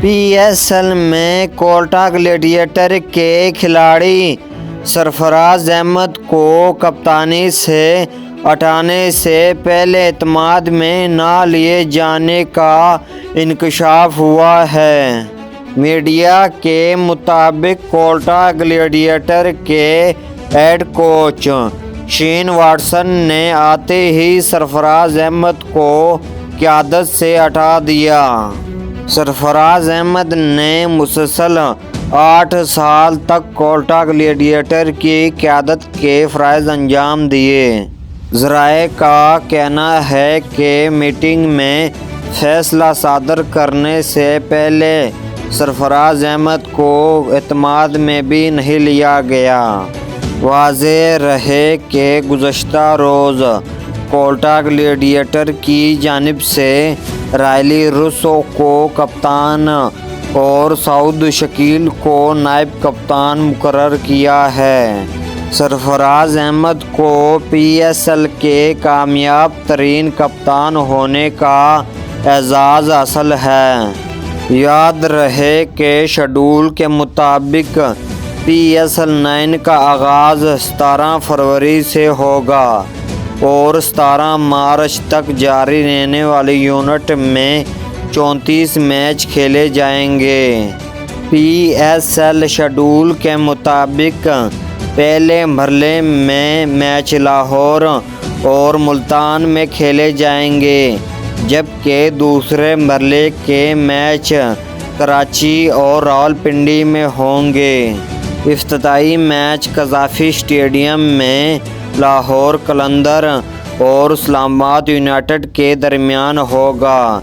P S L میں Quetta gladiator کے کھلاڑی سرفراز احمد کو کپتانی سے ہٹانے سے پہلے اعتماد میں نہ لیے جانے کا انکشاف ہوا ہے۔ میڈیا کے مطابق کوئٹہ گلیڈیٹر کے ہیڈ کوچ شین واٹسن نے آتے ہی سرفراز احمد کو قیادت سے ہٹا دیا۔ سرفراز احمد نے مسلسل 8 سال تک کوئٹہ گلیڈیٹر کی قیادت کے فرائض انجام دیے۔ ذرائع کا کہنا ہے کہ میٹنگ میں فیصلہ صادر کرنے سے پہلے سرفراز احمد کو اعتماد میں بھی نہیں لیا گیا۔ واضح رہے کہ گزشتہ روز کوئٹہ گلیڈیٹر کی جانب سے رائلی روسو کو کپتان اور سعود شکیل کو نائب کپتان مقرر کیا ہے۔ سرفراز احمد کو پی ایس ایل کے کامیاب ترین کپتان ہونے کا اعزاز حاصل ہے۔ یاد رہے کہ شیڈول کے مطابق پی ایس ایل 9 کا آغاز 17 فروری سے ہوگا اور 17 مارچ تک جاری رہنے والی یونٹ میں 34 میچ کھیلے جائیں گے۔ پی ایس ایل شیڈول کے مطابق پہلے مرحلے میں میچ لاہور اور ملتان میں کھیلے جائیں گے، جبکہ دوسرے مرحلے کے میچ کراچی اور راولپنڈی میں ہوں گے۔ افتتاحی میچ قذافی اسٹیڈیم میں لاہور قلندر اور اسلام آباد یونائیٹڈ کے درمیان ہوگا،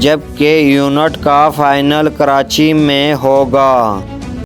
جبکہ یونٹ کا فائنل کراچی میں ہوگا۔